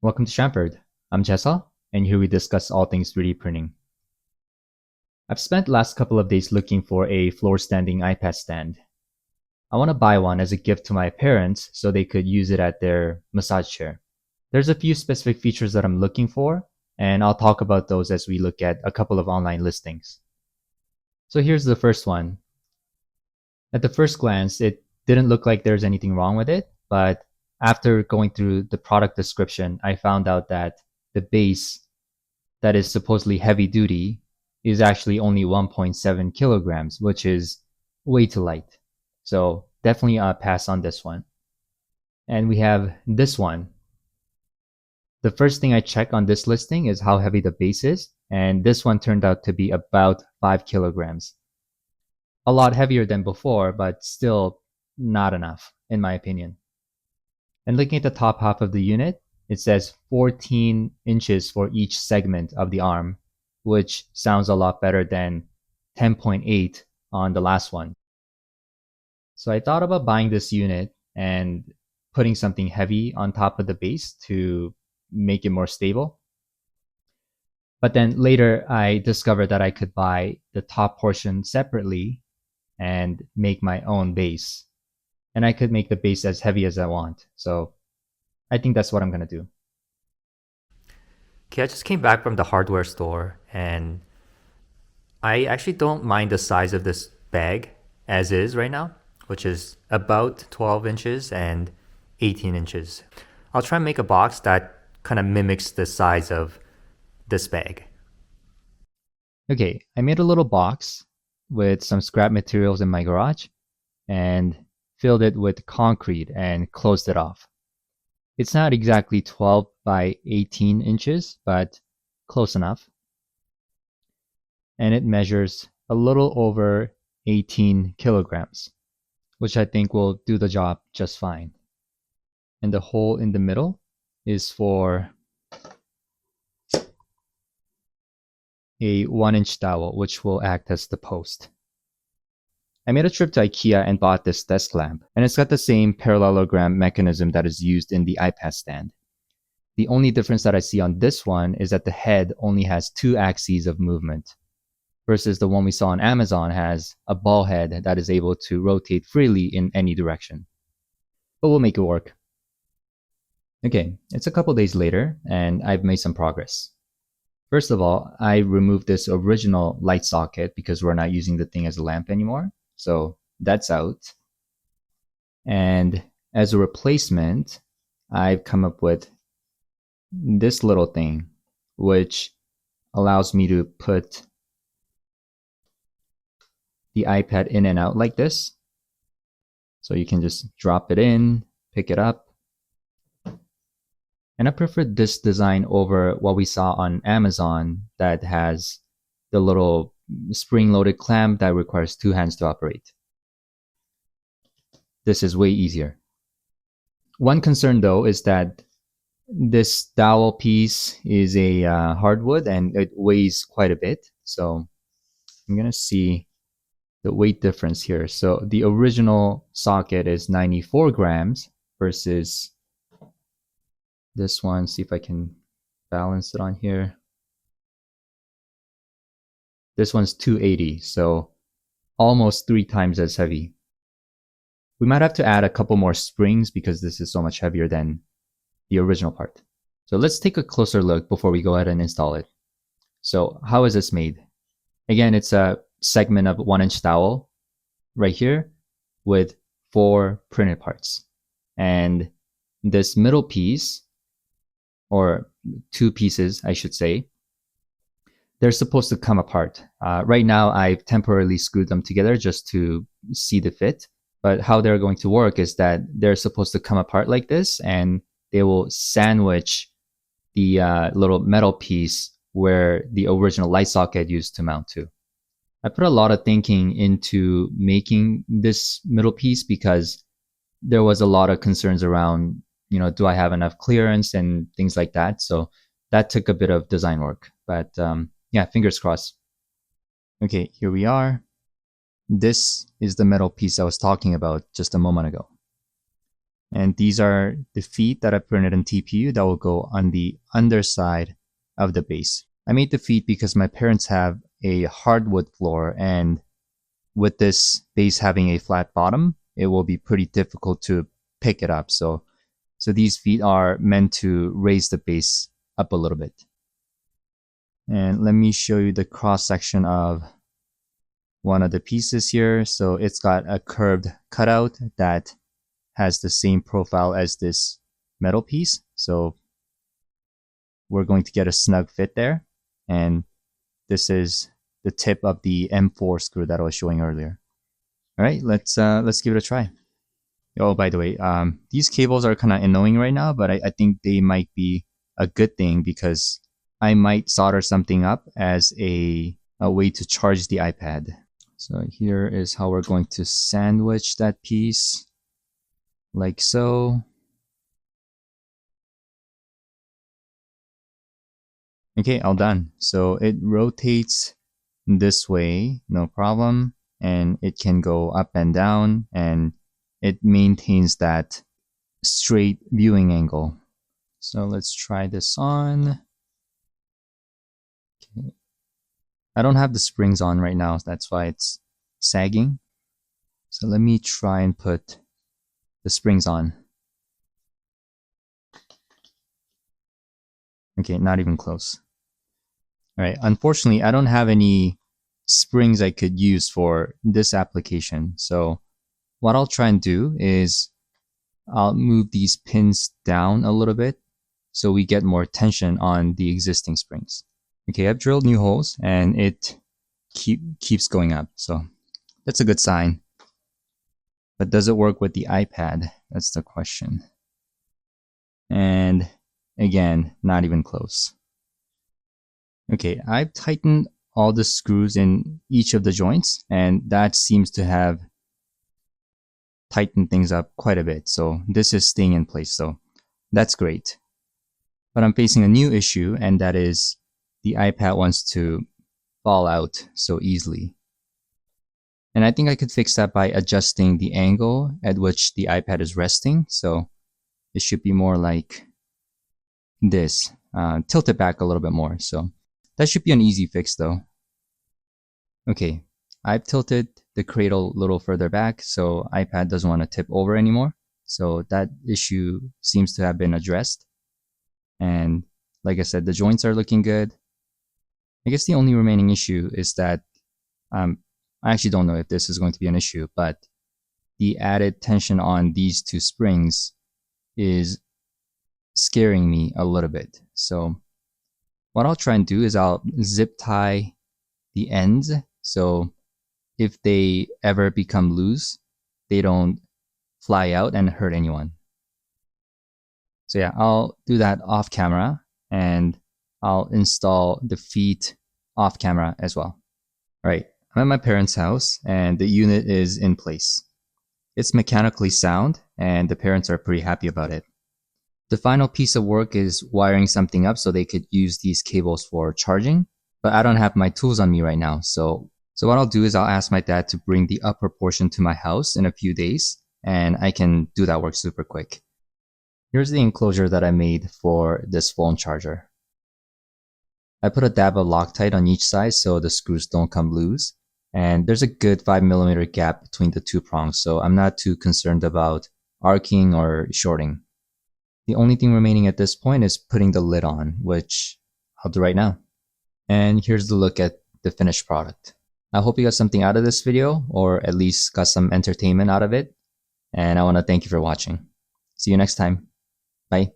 Welcome to Shamford. I'm Jessa, and here we discuss all things 3D printing. I've spent the last couple of days looking for a floor-standing iPad stand. I want to buy one as a gift to my parents so they could use it at their massage chair. There's a few specific features that I'm looking for, and I'll talk about those as we look at a couple of online listings. So here's the first one. At the first glance, it didn't look like there's anything wrong with it, but after going through the product description, I found out that the base that is supposedly heavy duty is actually only 1.7 kilograms, which is way too light. So definitely a pass on this one. And we have this one. The first thing I check on this listing is how heavy the base is, and this one turned out to be about 5 kilograms. A lot heavier than before, but still not enough, in my opinion. And looking at the top half of the unit, it says 14 inches for each segment of the arm, which sounds a lot better than 10.8 on the last one. So I thought about buying this unit and putting something heavy on top of the base to make it more stable. But then later I discovered that I could buy the top portion separately and make my own base. And I could make the base as heavy as I want. So I think that's what I'm going to do. Okay, I just came back from the hardware store and I actually don't mind the size of this bag as is right now, which is about 12 inches and 18 inches. I'll try and make a box that kind of mimics the size of this bag. Okay, I made a little box with some scrap materials in my garage and filled it with concrete and closed it off. It's not exactly 12 by 18 inches, but close enough. And it measures a little over 18 kilograms, which I think will do the job just fine. And the hole in the middle is for a 1-inch dowel, which will act as the post. I made a trip to IKEA and bought this desk lamp, and it's got the same parallelogram mechanism that is used in the iPad stand. The only difference that I see on this one is that the head only has 2 axes of movement, versus the one we saw on Amazon has a ball head that is able to rotate freely in any direction. But we'll make it work. Okay, it's a couple days later, and I've made some progress. First of all, I removed this original light socket because we're not using the thing as a lamp anymore. So that's out. And as a replacement, I've come up with this little thing, which allows me to put the iPad in and out like this. So you can just drop it in, pick it up. And I prefer this design over what we saw on Amazon that has the little spring-loaded clamp that requires 2 hands to operate. This is way easier. One concern though is that this dowel piece is a hardwood and it weighs quite a bit. So I'm going to see the weight difference here. So the original socket is 94 grams versus this one. See if I can balance it on here. This one's 280, so almost 3 times as heavy. We might have to add a couple more springs because this is so much heavier than the original part. So let's take a closer look before we go ahead and install it. So how is this made? Again, it's a segment of 1-inch dowel right here with 4 printed parts. And this middle piece, or 2 pieces, I should say, they're supposed to come apart. Right now, I've temporarily screwed them together just to see the fit. But how they're going to work is that they're supposed to come apart like this, and they will sandwich the little metal piece where the original light socket used to mount to. I put a lot of thinking into making this middle piece because there was a lot of concerns around, do I have enough clearance and things like that. So that took a bit of design work. But yeah, fingers crossed. Okay, here we are. This is the metal piece I was talking about just a moment ago. And these are the feet that I printed in TPU that will go on the underside of the base. I made the feet because my parents have a hardwood floor, and with this base having a flat bottom, it will be pretty difficult to pick it up. So these feet are meant to raise the base up a little bit. And let me show you the cross section of one of the pieces here. So it's got a curved cutout that has the same profile as this metal piece. So we're going to get a snug fit there. And this is the tip of the M4 screw that I was showing earlier. All right, let's give it a try. Oh, by the way, these cables are kind of annoying right now, but I think they might be a good thing because I might solder something up as a way to charge the iPad. So here is how we're going to sandwich that piece, like so. Okay, all done. So it rotates this way, no problem, and it can go up and down, and it maintains that straight viewing angle. So let's try this on. Okay. I don't have the springs on right now, that's why it's sagging. So let me try and put the springs on. Okay, not even close. All right, unfortunately, I don't have any springs I could use for this application. So what I'll try and do is I'll move these pins down a little bit so we get more tension on the existing springs. Okay, I've drilled new holes and it keeps going up. So that's a good sign. But does it work with the iPad? That's the question. And again, not even close. Okay, I've tightened all the screws in each of the joints, and that seems to have tightened things up quite a bit. So this is staying in place, so that's great. But I'm facing a new issue, and that is the iPad wants to fall out so easily. And I think I could fix that by adjusting the angle at which the iPad is resting. So it should be more like this, tilt it back a little bit more. So that should be an easy fix though. Okay, I've tilted the cradle a little further back so iPad doesn't want to tip over anymore. So that issue seems to have been addressed. And like I said, the joints are looking good. I guess the only remaining issue is that I actually don't know if this is going to be an issue, but the added tension on these two springs is scaring me a little bit. So what I'll try and do is I'll zip tie the ends so if they ever become loose, they don't fly out and hurt anyone. So yeah, I'll do that off camera and I'll install the feet off camera as well. All right, I'm at my parents' house and the unit is in place. It's mechanically sound and the parents are pretty happy about it. The final piece of work is wiring something up so they could use these cables for charging, but I don't have my tools on me right now. So what I'll do is I'll ask my dad to bring the upper portion to my house in a few days and I can do that work super quick. Here's the enclosure that I made for this phone charger. I put a dab of Loctite on each side so the screws don't come loose. And there's a good 5mm gap between the two prongs, so I'm not too concerned about arcing or shorting. The only thing remaining at this point is putting the lid on, which I'll do right now. And here's the look at the finished product. I hope you got something out of this video, or at least got some entertainment out of it. And I want to thank you for watching. See you next time. Bye.